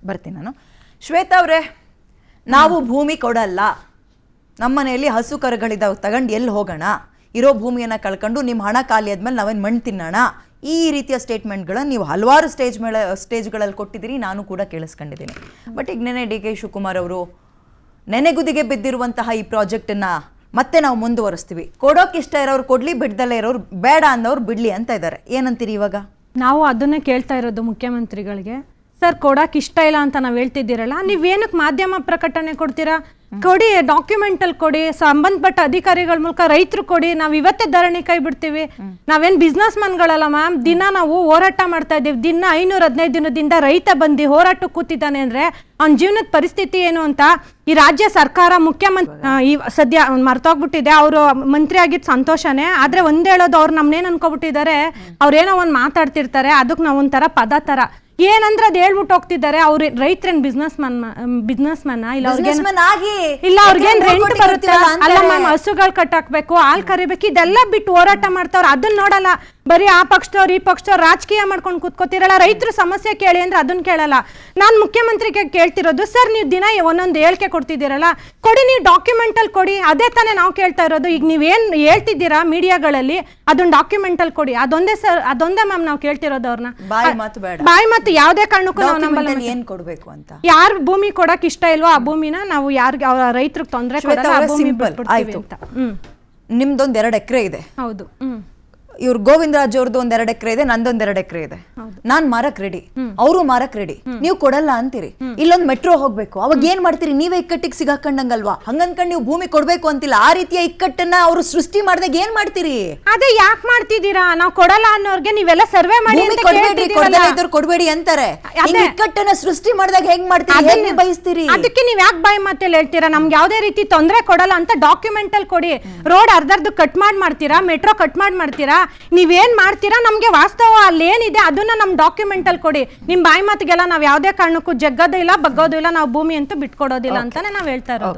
ಬರ್ತೀನಿ ನಾನು. ಶ್ವೇತಾ ಅವರೇ, ನಾವು ಭೂಮಿ ಕೊಡಲ್ಲ, ನಮ್ಮ ಮನೆಯಲ್ಲಿ ಹಸು ಕರುಗಳಿದಾವೆ, ತಗೊಂಡು ಎಲ್ಲಿ ಹೋಗೋಣ, ಇರೋ ಭೂಮಿಯನ್ನು ಕಳ್ಕೊಂಡು ನಿಮ್ಮ ಹಣ ಖಾಲಿ ಆದ್ಮೇಲೆ ನಾವೇನು ಮಣ್ಣು ತಿನ್ನೋಣ, ಈ ರೀತಿಯ ಸ್ಟೇಟ್ಮೆಂಟ್ಗಳನ್ನು ನೀವು ಹಲವಾರು ಸ್ಟೇಜ್ಗಳಲ್ಲಿ ಕೊಟ್ಟಿದ್ದೀರಿ, ನಾನು ಕೂಡ ಕೇಳಿಸ್ಕೊಂಡಿದ್ದೀನಿ. ಬಟ್ ಈಗ ನೆನೆ ಡಿ ಕೆ ಶಿವಕುಮಾರ್ ಅವರು ನೆನೆಗುದಿಗೆ ಬಿದ್ದಿರುವಂತಹ ಈ ಪ್ರಾಜೆಕ್ಟನ್ನು ಮತ್ತೆ ನಾವು ಮುಂದುವರಿಸ್ತೀವಿ, ಕೊಡೋಕೆ ಇಷ್ಟ ಇರೋರು ಕೊಡಲಿ, ಬಿಡ್ದಲ್ಲೇ ಇರೋರು ಬೇಡ ಅಂದವ್ರು ಬಿಡಲಿ ಅಂತ ಇದ್ದಾರೆ. ಏನಂತೀರಿ ಇವಾಗ? ನಾವು ಅದನ್ನೇ ಕೇಳ್ತಾ ಇರೋದು ಮುಖ್ಯಮಂತ್ರಿಗಳಿಗೆ. ಸರ್ ಕೊಡಕ್ಕೆ ಇಷ್ಟ ಇಲ್ಲ ಅಂತ ನಾವು ಹೇಳ್ತಿದ್ದೀರಲ್ಲ, ನೀವೇನಕ್ಕೆ ಮಾಧ್ಯಮ ಪ್ರಕಟಣೆ ಕೊಡ್ತೀರಾ? ಕೊಡಿ, ಡಾಕ್ಯುಮೆಂಟಲ್ಲಿ ಕೊಡಿ, ಸಂಬಂಧಪಟ್ಟ ಅಧಿಕಾರಿಗಳ ಮೂಲಕ ರೈತರು ಕೊಡಿ, ನಾವು ಇವತ್ತೇ ಧರಣಿ ಕೈ ಬಿಡ್ತೀವಿ. ನಾವೇನು ಬಿಸ್ನೆಸ್ ಮನ್ಗಳಲ್ಲ ಮ್ಯಾಮ್, ದಿನ ನಾವು ಹೋರಾಟ ಮಾಡ್ತಾ ಇದ್ದೀವಿ. ದಿನ 515 ದಿನದಿಂದ ರೈತ ಬಂದು ಹೋರಾಟಕ್ಕೆ ಕೂತಿದ್ದಾನೆ ಅಂದ್ರೆ ಅವ್ನ ಜೀವನದ ಪರಿಸ್ಥಿತಿ ಏನು ಅಂತ ಈ ರಾಜ್ಯ ಸರ್ಕಾರ ಮುಖ್ಯಮಂತ್ರಿ ಸದ್ಯ ಮರ್ತೋಗ್ಬಿಟ್ಟಿದೆ. ಅವರು ಮಂತ್ರಿ ಆಗಿದ್ದು ಸಂತೋಷನೇ, ಆದ್ರೆ ಒಂದ್ ಹೇಳೋದು, ಅವ್ರು ನಮ್ನೇನ್ ಅನ್ಕೋಬಿಟ್ಟಿದ್ದಾರೆ, ಅವ್ರೇನೋ ಒಂದ್ ಮಾತಾಡ್ತಿರ್ತಾರೆ, ಅದಕ್ಕೆ ನಾವು ಒಂಥರ ಪದ ತರ ಏನಂದ್ರೆ ಅದ್ ಹೇಳ್ಬಿಟ್ಟು ಹೋಗ್ತಿದ್ದಾರೆ. ಅವ್ರ ರೈತರೇನ್ ಬಿಸ್ನೆಸ್ ಮ್ಯಾನ್ ಇಲ್ಲ, ಅವ್ರಿಗೇನ್ ರೆಂಟ್ ಬರುತ್ತೆ ಅಲ್ಲ ಮ್ಯಾಮ್, ಹಸುಗಳು ಕಟ್ಟಾಕ್ಬೇಕು, ಹಾಲ್ ಕರಿಬೇಕು, ಇದೆಲ್ಲ ಬಿಟ್ಟು ಹೋರಾಟ ಮಾಡ್ತಾವ್ರ. ಅದನ್ನ ನೋಡಲ್ಲ, ಬರೀ ಆ ಪಕ್ಷದವ್ರು ಈ ಪಕ್ಷದವ್ರು ರಾಜಕೀಯ ಮಾಡ್ಕೊಂಡು ಕೂತ್ಕೋತಿರಲ್ಲ. ರೈತರ ಸಮಸ್ಯೆ ಕೇಳಿ ಅಂದ್ರೆ ಅದನ್ನ ಕೇಳಲ್ಲ. ನಾನು ಮುಖ್ಯಮಂತ್ರಿಗೆ ಕೇಳ್ತಿರೋದು, ಸರ್ ನೀವು ದಿನ ಒಂದೊಂದು ಹೇಳಿಕೆ ಕೊಡ್ತಿದ್ದೀರಲ್ಲ, ಕೊಡಿ, ನೀವು ಡಾಕ್ಯುಮೆಂಟಲ್ಲಿ ಕೊಡಿ. ಅದೇ ತಾನೇ ನಾವು ಕೇಳ್ತಾ ಇರೋದು. ಈಗ ನೀವೇನ್ ಹೇಳ್ತಿದ್ದೀರಾ ಮೀಡಿಯಾಗಳಲ್ಲಿ, ಅದನ್ನ ಡಾಕ್ಯುಮೆಂಟಲ್ಲಿ ಕೊಡಿ. ಅದೊಂದೇ ಸರ್, ಅದೊಂದೇ ಮ್ಯಾಮ್ ನಾವು ಕೇಳ್ತಿರೋದು ಅವ್ರನ್ನ. ಬಾಯಿ ಮಾತು ಯಾವುದೇ ಕಾರಣಕ್ಕೂ ನಾವು ನಂಬಲ್ಲ. ಏನ್ ಕೊಡ್ಬೇಕು ಅಂತ, ಯಾರು ಭೂಮಿ ಕೊಡಕ್ ಇಷ್ಟ ಇಲ್ವೋ ಆ ಭೂಮಿನ ನಾವು ಯಾರಿಗೆ ರೈತರಿಗೆ ತೊಂದರೆ ಕೊಡಲ್ಲ, ಆ ಭೂಮಿ ಬಿಟ್ಬಿಡ್ತೀವಿ ಅಂತ. ನಿಮ್ದೊಂದ್ 2 ಎಕರೆ ಇದೆ. ಹೌದು. ಇವ್ರು ಗೋವಿಂದರಾಜ್ ಅವ್ರದ್ದು 1 2 ಎಕರೆ ಇದೆ, ನಂದೊಂದ್ 2 ಎಕರೆ ಇದೆ. ನಾನ್ ಮಾರಕ್ ರೆಡಿ, ಅವರು ಮಾರಕ್ ರೆಡಿ, ನೀವು ಕೊಡಲ್ಲ ಅಂತೀರಿ. ಇಲ್ಲೊಂದ್ ಮೆಟ್ರೋ ಹೋಗ್ಬೇಕು, ಅವಾಗ ಏನ್ ಮಾಡ್ತೀರಿ? ನೀವೇ ಇಕ್ಕಟ್ಟಿಗೆ ಸಿಗಾಕೊಂಡಂಗಲ್ವಾ? ಹಂಗನ್ಕಂಡ್ ನೀವು ಭೂಮಿ ಕೊಡ್ಬೇಕು ಅಂತಿಲ್ಲ. ಆ ರೀತಿಯ ಇಕ್ಕಟ್ಟನ್ನ ಅವರು ಸೃಷ್ಟಿ ಮಾಡಿದಾಗ ಏನ್ ಮಾಡ್ತೀರಿ? ಅದೇ ಯಾಕೆ ಮಾಡ್ತಿದ್ದೀರಾ? ನಾವು ಕೊಡಲ್ಲ ಅನ್ನೋರ್ಗೆ ನೀವೆಲ್ಲ ಸರ್ವೆ ಮಾಡಿ ಕೊಡ್ಬೇಡಿ ಅಂತಾರೆ. ಇಕ್ಕಟ್ಟನ್ನ ಸೃಷ್ಟಿ ಮಾಡಿದಾಗ ಹೆಂಗ್ ಮಾಡ್ತೀರಿ? ಹೆಂಗ್ ಬಯಸ್ತೀರಿ? ಅದಕ್ಕೆ ನೀವ್ ಯಾಕೆ ಬಾಯಿ ಮಾತಲ್ಲಿ ಹೇಳ್ತೀರಾ? ನಮ್ಗೆ ಯಾವ್ದೇ ರೀತಿ ತೊಂದರೆ ಕೊಡಲ್ಲ ಅಂತ ಡಾಕ್ಯುಮೆಂಟ್ ಅಲ್ಲಿ ಕೊಡಿ. ರೋಡ್ ಅರ್ಧರ್ದು ಕಟ್ ಮಾಡ್ತೀರಾ, ಮೆಟ್ರೋ ಕಟ್ ಮಾಡ್ತೀರಾ, ನೀವೇನ್ ಮಾಡ್ತೀರಾ? ನಮ್ಗೆ ವಾಸ್ತವ ಅಲ್ಲಿ ಏನಿದೆ ಅದನ್ನ ನಮ್ ಡಾಕ್ಯುಮೆಂಟ್ ಅಲ್ಲಿ ಕೊಡಿ. ನಿಮ್ ಬಾಯಿ ಮಾತಿಗೆಲ್ಲ ನಾವ್ ಯಾವ್ದೇ ಕಾರಣಕ್ಕೂ ಜಗ್ಗೋದು ಇಲ್ಲ, ಬಗ್ಗೋದು ಇಲ್ಲ, ನಾವು ಭೂಮಿ ಅಂತೂ ಬಿಟ್ಕೊಡೋದಿಲ್ಲ ಅಂತಾನೆ ನಾವ್ ಹೇಳ್ತಾ ಇರೋದು.